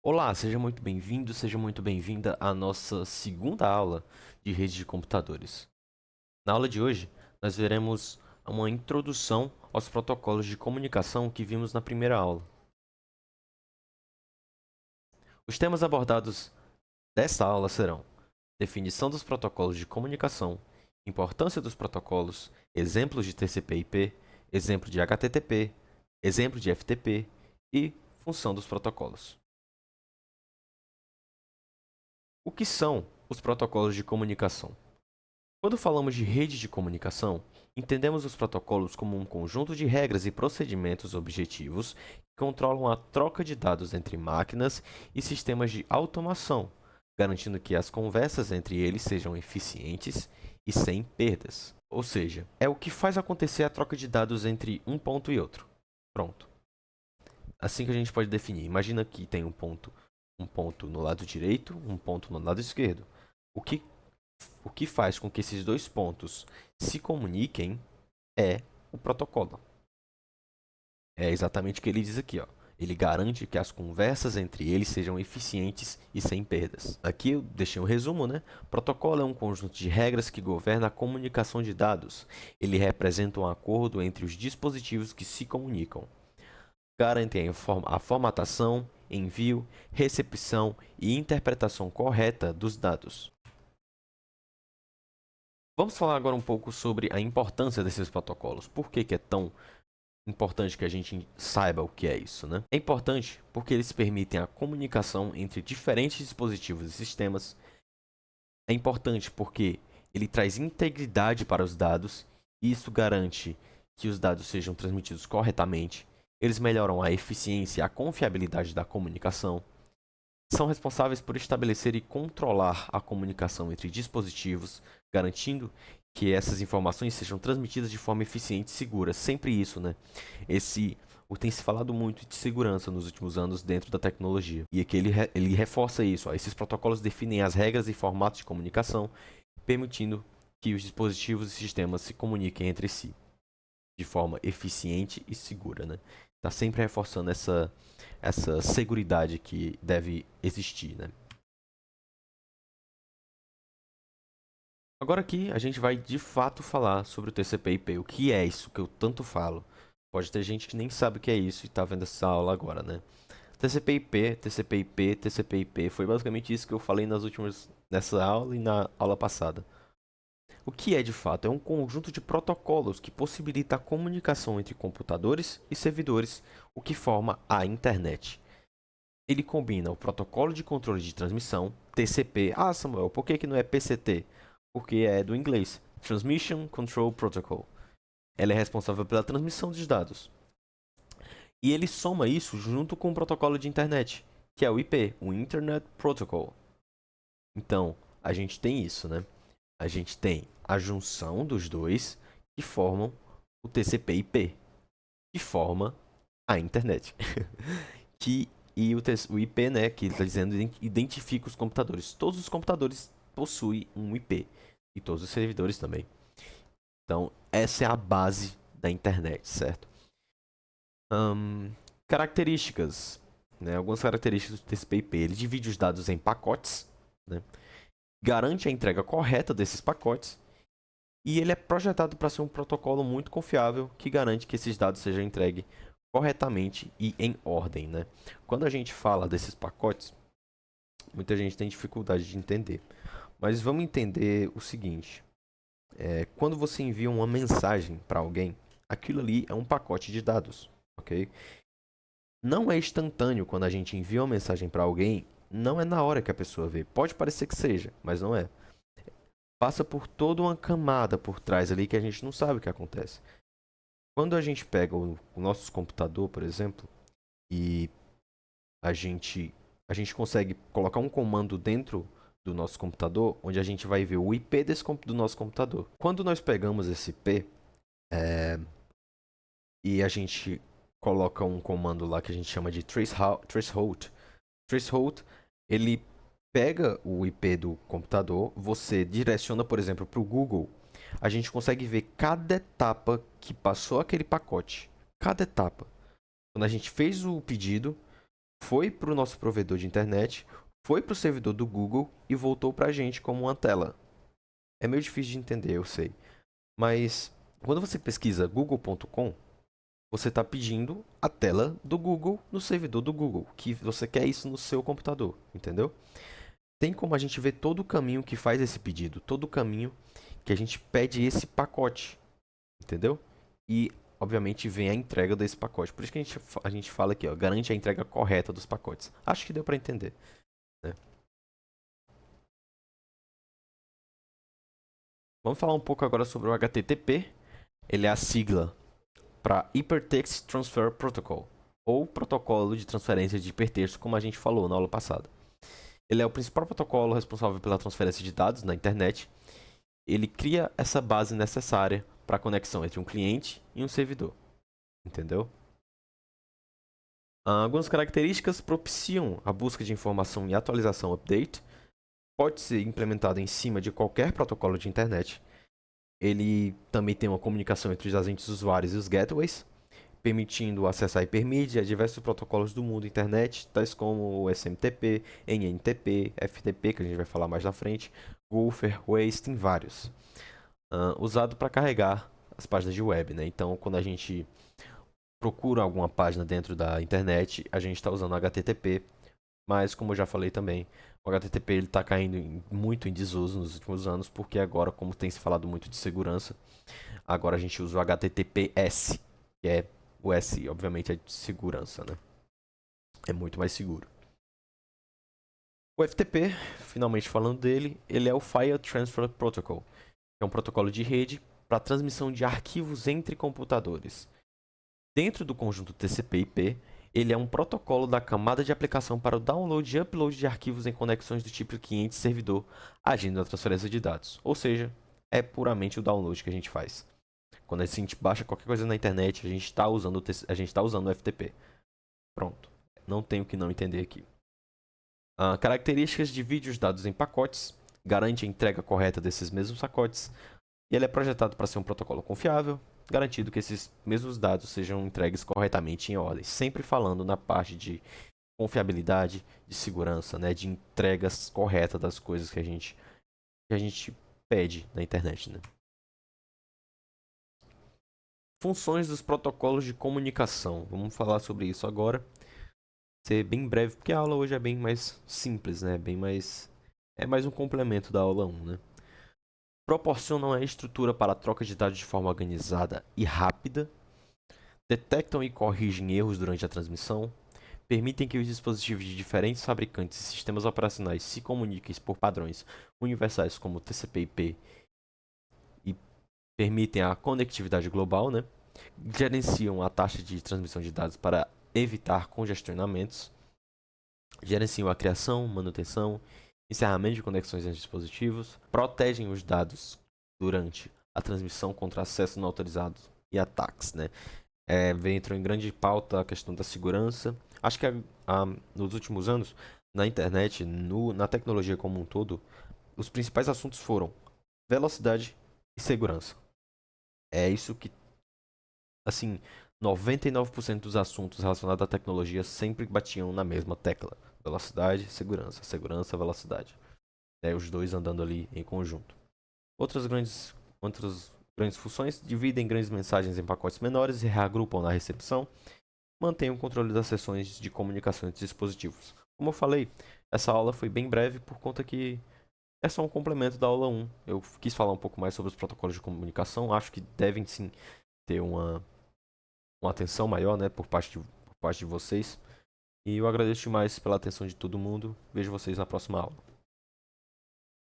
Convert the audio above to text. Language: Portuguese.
Olá, seja muito bem-vindo, seja muito bem-vinda à nossa segunda aula de rede de computadores. Na aula de hoje, nós veremos uma introdução aos protocolos de comunicação que vimos na primeira aula. Os temas abordados desta aula serão definição dos protocolos de comunicação, importância dos protocolos, exemplos de TCP/IP, exemplo de HTTP, exemplo de FTP e função dos protocolos. O que são os protocolos de comunicação? Quando falamos de rede de comunicação, entendemos os protocolos como um conjunto de regras e procedimentos objetivos que controlam a troca de dados entre máquinas e sistemas de automação, garantindo que as conversas entre eles sejam eficientes e sem perdas. Ou seja, é o que faz acontecer a troca de dados entre um ponto e outro. Pronto. Assim que a gente pode definir. Imagina que tem um ponto no lado direito, um ponto no lado esquerdo. O que o que faz com que esses dois pontos se comuniquem é o protocolo. É exatamente o que ele diz aqui, ó. Ele garante que as conversas entre eles sejam eficientes e sem perdas. Aqui eu deixei um resumo, né? Protocolo é um conjunto de regras que governa a comunicação de dados. Ele representa um acordo entre os dispositivos que se comunicam. Garantem a formatação, envio, recepção e interpretação correta dos dados. Vamos falar agora um pouco sobre a importância desses protocolos. Por que é tão importante que a gente saiba o que é isso, né? É importante porque eles permitem a comunicação entre diferentes dispositivos e sistemas. É importante porque ele traz integridade para os dados e isso garante que os dados sejam transmitidos corretamente. Eles melhoram a eficiência e a confiabilidade da comunicação. São responsáveis por estabelecer e controlar a comunicação entre dispositivos, garantindo que essas informações sejam transmitidas de forma eficiente e segura. Sempre isso, né? Tem se falado muito de segurança nos últimos anos dentro da tecnologia. E aqui ele reforça isso. Ó. Esses protocolos definem as regras e formatos de comunicação, permitindo que os dispositivos e sistemas se comuniquem entre si de forma eficiente e segura, né? Tá sempre reforçando essa seguridade que deve existir, né? Agora aqui a gente vai de fato falar sobre o TCP/IP. O que é isso que eu tanto falo? Pode ter gente que nem sabe o que é isso e tá vendo essa aula agora, né? TCP/IP, TCP/IP, TCP/IP foi basicamente isso que eu falei nessa aula e na aula passada. O que é de fato? É um conjunto de protocolos que possibilita a comunicação entre computadores e servidores, o que forma a internet. Ele combina o protocolo de controle de transmissão, TCP. Ah, Samuel, por que não é PCT? Porque é do inglês, Transmission Control Protocol. Ela é responsável pela transmissão dos dados. E ele soma isso junto com o protocolo de internet, que é o IP, o Internet Protocol. Então, a gente tem isso, né? A gente tem a junção dos dois que formam o TCP/IP, que forma a internet. O IP, né, que está dizendo, identifica os computadores. Todos os computadores possuem um IP e todos os servidores também. Então, essa é a base da internet, certo? Características, né? Algumas características do TCP/IP. Ele divide os dados em pacotes, né? Garante a entrega correta desses pacotes e ele é projetado para ser um protocolo muito confiável que garante que esses dados sejam entregues corretamente e em ordem, né? Quando a gente fala desses pacotes, muita gente tem dificuldade de entender. Mas vamos entender o seguinte: quando você envia uma mensagem para alguém, aquilo ali é um pacote de dados, ok? Não é instantâneo quando a gente envia uma mensagem para alguém, não é na hora que a pessoa vê. Pode parecer que seja, mas não é. Passa por toda uma camada por trás ali que a gente não sabe o que acontece. Quando a gente pega o nosso computador, por exemplo, e a gente, a gente consegue colocar um comando dentro do nosso computador, onde a gente vai ver o IP do nosso computador. Quando nós pegamos esse IP e a gente coloca um comando lá que a gente chama de threshold, ele pega o IP do computador, você direciona, por exemplo, para o Google, a gente consegue ver cada etapa que passou aquele pacote. Cada etapa. Quando a gente fez o pedido, foi para o nosso provedor de internet, foi para o servidor do Google e voltou para a gente como uma tela. É meio difícil de entender, eu sei. Mas quando você pesquisa google.com, você está pedindo a tela do Google no servidor do Google, que você quer isso no seu computador, entendeu? Tem como a gente ver todo o caminho que faz esse pedido, todo o caminho que a gente pede esse pacote, entendeu? E, obviamente, vem a entrega desse pacote. Por isso que a gente fala aqui, ó, garante a entrega correta dos pacotes. Acho que deu para entender, né? Vamos falar um pouco agora sobre o HTTP. Ele é a sigla para Hypertext Transfer Protocol, ou protocolo de transferência de hipertexto, como a gente falou na aula passada. Ele é o principal protocolo responsável pela transferência de dados na internet. Ele cria essa base necessária para a conexão entre um cliente e um servidor. Entendeu? Algumas características propiciam a busca de informação e atualização update. Pode ser implementado em cima de qualquer protocolo de internet. Ele também tem uma comunicação entre os agentes usuários e os gateways, permitindo acesso a hipermídia a diversos protocolos do mundo internet, tais como o SMTP, NNTP, FTP, que a gente vai falar mais na frente, Gopher, Waze, tem vários. Usado para carregar as páginas de web, né? Então, quando a gente procura alguma página dentro da internet, a gente está usando HTTP, mas como eu já falei também, o HTTP está caindo muito em desuso nos últimos anos, porque agora, como tem se falado muito de segurança, agora a gente usa o HTTPS, que é o S, obviamente, é de segurança, né? É muito mais seguro. O FTP, finalmente falando dele, ele é o File Transfer Protocol, que é um protocolo de rede para transmissão de arquivos entre computadores. Dentro do conjunto TCP/IP, ele é um protocolo da camada de aplicação para o download e upload de arquivos em conexões do tipo cliente-servidor, agindo na transferência de dados. Ou seja, é puramente o download que a gente faz. Quando a gente baixa qualquer coisa na internet, a gente está usando o FTP. Pronto. Não tenho que não entender aqui. Características de vídeos dados em pacotes. Garante a entrega correta desses mesmos pacotes. E ele é projetado para ser um protocolo confiável, garantindo que esses mesmos dados sejam entregues corretamente em ordem. Sempre falando na parte de confiabilidade, de segurança, né, de entregas corretas das coisas que a gente pede na internet, né? Funções dos protocolos de comunicação. Vamos falar sobre isso agora. Ser bem breve, porque a aula hoje é bem mais simples, né? É mais um complemento da aula 1, né? Proporcionam a estrutura para a troca de dados de forma organizada e rápida. Detectam e corrigem erros durante a transmissão. Permitem que os dispositivos de diferentes fabricantes e sistemas operacionais se comuniquem por padrões universais como TCP/IP e permitem a conectividade global, né? Gerenciam a taxa de transmissão de dados para evitar congestionamentos, gerenciam a criação, manutenção, encerramento de conexões entre dispositivos, protegem os dados durante a transmissão contra acesso não autorizado e ataques, né? Entrou em grande pauta a questão da segurança. Acho que nos últimos anos, na internet, na tecnologia como um todo, os principais assuntos foram velocidade e segurança. É isso que, assim, 99% dos assuntos relacionados à tecnologia sempre batiam na mesma tecla. Velocidade, segurança, segurança, velocidade. Os dois andando ali em conjunto. Outras grandes funções dividem grandes mensagens em pacotes menores e reagrupam na recepção. Mantêm o controle das sessões de comunicação entre dispositivos. Como eu falei, essa aula foi bem breve por conta que é só um complemento da aula 1. Eu quis falar um pouco mais sobre os protocolos de comunicação. Acho que devem sim ter uma atenção maior, né, por parte de vocês. E eu agradeço demais pela atenção de todo mundo. Vejo vocês na próxima aula.